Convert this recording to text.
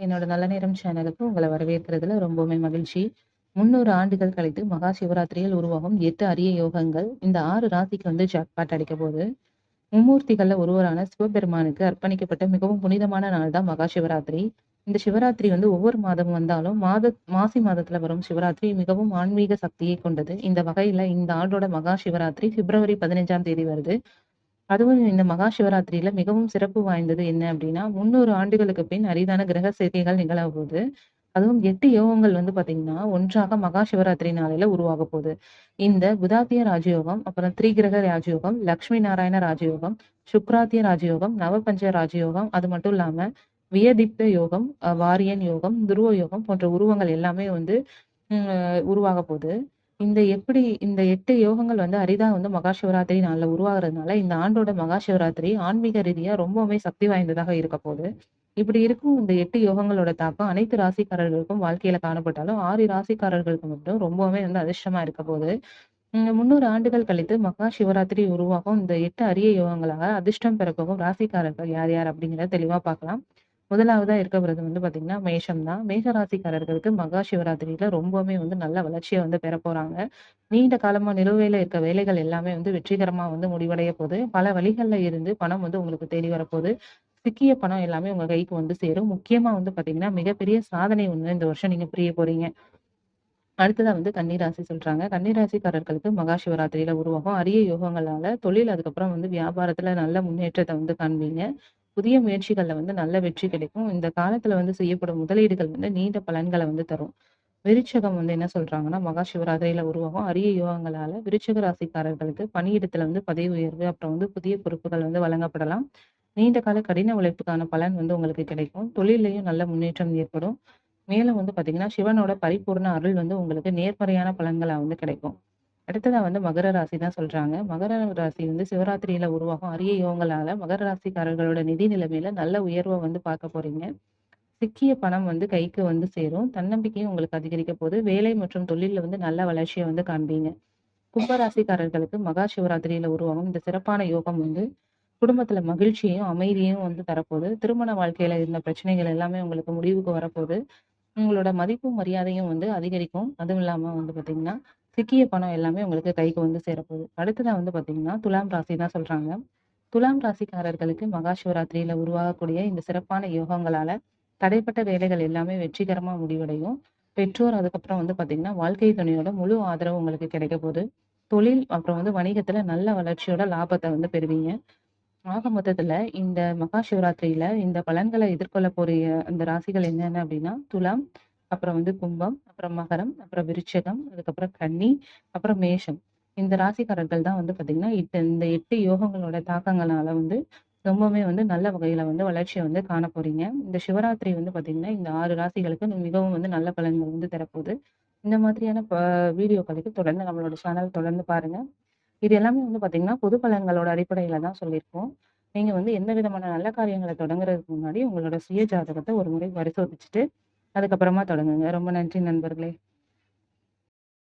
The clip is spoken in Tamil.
என்னோட நல்ல நேரம் சேனலுக்கு உங்கள வரவேற்கிறதுல ரொம்பவுமே மகிழ்ச்சி. 300 ஆண்டுகள் கழித்து மகா சிவராத்திரியில் உருவாகும் 8 அரிய யோகங்கள் இந்த 6 ராசிக்கு வந்து ஜாக்பாட் அடிக்கப்போது. மும்மூர்த்திகள்ல ஒருவரான சிவபெருமானுக்கு அர்ப்பணிக்கப்பட்ட மிகவும் புனிதமான நாள் தான் மகா சிவராத்திரி. இந்த சிவராத்திரி வந்து ஒவ்வொரு மாதம் வந்தாலும் மாசி மாதத்துல வரும் சிவராத்திரி மிகவும் ஆன்மீக சக்தியை கொண்டது. இந்த வகையில இந்த ஆண்டோட மகா சிவராத்திரி பிப்ரவரி 15ஆம் தேதி வருது. அதுவும் இந்த மகா சிவராத்திரியில மிகவும் சிறப்பு வாய்ந்தது என்ன அப்படின்னா, 300 ஆண்டுகளுக்கு பின் அரிதான கிரக சேர்க்கைகள் நிகழப்போகுது. அதுவும் 8 யோகங்கள் வந்து பார்த்தீங்கன்னா, ஒன்றாக மகா சிவராத்திரி நாளையில உருவாகப் போகுது. இந்த புதாத்திய ராஜயோகம், அப்புறம் திரிகிரக ராஜயோகம், லட்சுமி நாராயண ராஜயோகம், சுக்ராத்திய ராஜயோகம், நவபஞ்ச ராஜயோகம், அது மட்டும் இல்லாம வியதிப்த யோகம், வாரியன் யோகம், துருவ யோகம் போன்ற உருவங்கள் எல்லாமே வந்து உருவாகப் போகுது. இந்த 8 யோகங்கள் வந்து அரிதா வந்து மகா சிவராத்திரி நாள்ல உருவாகுறதுனால, இந்த ஆண்டோட மகா சிவராத்திரி ஆன்மீக ரீதியா ரொம்பவுமே சக்தி வாய்ந்ததாக இருக்கப் போகுது. இப்படி இருக்கும் இந்த 8 யோகங்களோட தாக்கம் அனைத்து ராசிக்காரர்களுக்கும் வாழ்க்கையில காணப்பட்டாலும், 6 ராசிக்காரர்களுக்கு மட்டும் ரொம்பவுமே வந்து அதிர்ஷ்டமா இருக்கப் போகுது. 300 ஆண்டுகள் கழித்து மகா சிவராத்திரி உருவாகும் இந்த 8 அரிய யோகங்களாக அதிர்ஷ்டம் பெறப்போகும் ராசிக்காரர்கள் யார் யார் அப்படிங்கிறத தெளிவா பார்க்கலாம். முதலாவதா இருக்கறது வந்து பார்த்தீங்கன்னா, மேஷம் தான். மேஷ ராசிக்காரர்களுக்கு மகா சிவராத்திரியில ரொம்பவுமே வந்து நல்ல வளர்ச்சிய வந்து பெறப்போறாங்க. நீண்ட காலமா நிலுவையில இருக்க வேலைகள் எல்லாமே வந்து வெற்றிகரமா வந்து முடிவடைய போது. பல வழிகள்ல இருந்து பணம் வந்து உங்களுக்கு தேடி வரப்போது. சிக்கிய பணம் எல்லாமே உங்க கைக்கு வந்து சேரும். முக்கியமா வந்து பார்த்தீங்கன்னா, மிகப்பெரிய சாதனை ஒண்ணு இந்த வருஷம் நீங்க புரிய போறீங்க. அடுத்ததா வந்து கன்னிராசி சொல்றாங்க. கன்னிராசிக்காரர்களுக்கு மகா சிவராத்திரியில உருவாகும் அரிய யோகங்களால தொழில், அதுக்கப்புறம் வந்து வியாபாரத்துல நல்ல முன்னேற்றத்த வந்து காண்பீங்க. புதிய முயற்சிகள்ல வந்து நல்ல வெற்றி கிடைக்கும். இந்த காலத்துல வந்து செய்யப்படும் முதலீடுகள் வந்து நீண்ட பலன்கள வந்து தரும். விருச்சகம் வந்து என்ன சொல்றாங்கன்னா, மகா சிவராத்திரியில உருவாகும் அரிய யோகங்களால விருச்சிக ராசிக்காரர்களுக்கு பணியிடத்துல வந்து பதவி உயர்வு, அப்புறம் வந்து புதிய பொறுப்புகள் வந்து வழங்கப்படலாம். நீண்ட கால கடின உழைப்புக்கான பலன் வந்து உங்களுக்கு கிடைக்கும். தொழில்லயும் நல்ல முன்னேற்றம் ஏற்படும். மேலும் வந்து பார்த்தீங்கன்னா, சிவனோட பரிபூர்ண அருள் வந்து உங்களுக்கு நேர்மறையான பலன்களா வந்து கிடைக்கும். அடுத்ததா வந்து மகர ராசி தான் சொல்றாங்க. மகர ராசி வந்து சிவராத்திரியில உருவாகும் அரிய யோகங்களால மகர ராசிக்காரர்களோட நிதி நிலைமையில நல்ல உயர்வ வந்து பார்க்க போறீங்க. சிக்கிய பணம் வந்து கைக்கு வந்து சேரும். தன்னம்பிக்கையும் உங்களுக்கு அதிகரிக்க போது. வேலை மற்றும் தொழில்ல வந்து நல்ல வளர்ச்சிய வந்து காண்பீங்க. கும்ப ராசிக்காரர்களுக்கு மகா சிவராத்திரியில உருவாகும் இந்த சிறப்பான யோகம் வந்து குடும்பத்துல மகிழ்ச்சியையும், அமைதியையும் வந்து தரப்போது. திருமண வாழ்க்கையில இருந்த பிரச்சனைகள் எல்லாமே உங்களுக்கு முடிவுக்கு வரப்போது. உங்களோட மதிப்பும், மரியாதையும் வந்து அதிகரிக்கும். அதுவும் இல்லாம வந்து பார்த்தீங்கன்னா, சிக்கிய பணம் எல்லாமே உங்களுக்கு கைக்கு வந்து சேரப்போகுது. அடுத்ததா வந்து பார்த்தீங்கன்னா, துலாம் ராசி தான் சொல்றாங்க. துலாம் ராசிக்காரர்களுக்கு மகா சிவராத்திரியில உருவாகக்கூடிய இந்த சிறப்பான யோகங்களால தடைப்பட்ட வேலைகள் எல்லாமே வெற்றிகரமா முடிவடையும். பெற்றோர், அதுக்கப்புறம் வந்து பார்த்தீங்கன்னா, வாழ்க்கை துணையோட முழு ஆதரவு உங்களுக்கு கிடைக்கப் போது. தொழில், அப்புறம் வந்து வணிகத்துல நல்ல வளர்ச்சியோட லாபத்த வந்து பெறுவீங்க. ஆக மொத்தத்துல இந்த மகா சிவராத்திரியில இந்த பலன்கள எதிர்கொள்ள போறிய அந்த ராசிகள் என்னென்ன அப்படின்னா, துலாம், அப்புறம் வந்து கும்பம், அப்புறம் மகரம், அப்புறம் விருச்சிகம், அதுக்கப்புறம் கன்னி, அப்புறம் மேஷம். இந்த ராசிக்காரர்கள் தான் வந்து பார்த்தீங்கன்னா, இந்த 8 யோகங்களோட தாக்கங்களால வந்து ரொம்பவுமே வந்து நல்ல வகையில வந்து வளர்ச்சிய வந்து காண போறீங்க. இந்த சிவராத்திரி வந்து பார்த்தீங்கன்னா, இந்த 6 ராசிகளுக்கு மிகவும் வந்து நல்ல பலன்கள் வந்து தரப்போது. இந்த மாதிரியான வீடியோக்களுக்கு தொடர்ந்து நம்மளோட சேனல் தொடர்ந்து பாருங்க. இது எல்லாமே வந்து பார்த்தீங்கன்னா, பொது பலன்களோட அடிப்படையில தான் சொல்லியிருக்கோம். நீங்க வந்து எந்த விதமான நல்ல காரியங்கள தொடங்குறதுக்கு முன்னாடி உங்களோட சுய ஜாதகத்த ஒரு முறை பரிசோதிச்சுட்டு, அதுக்கப்புறமா தொடங்குங்க. ரொம்ப நன்றி நண்பர்களே!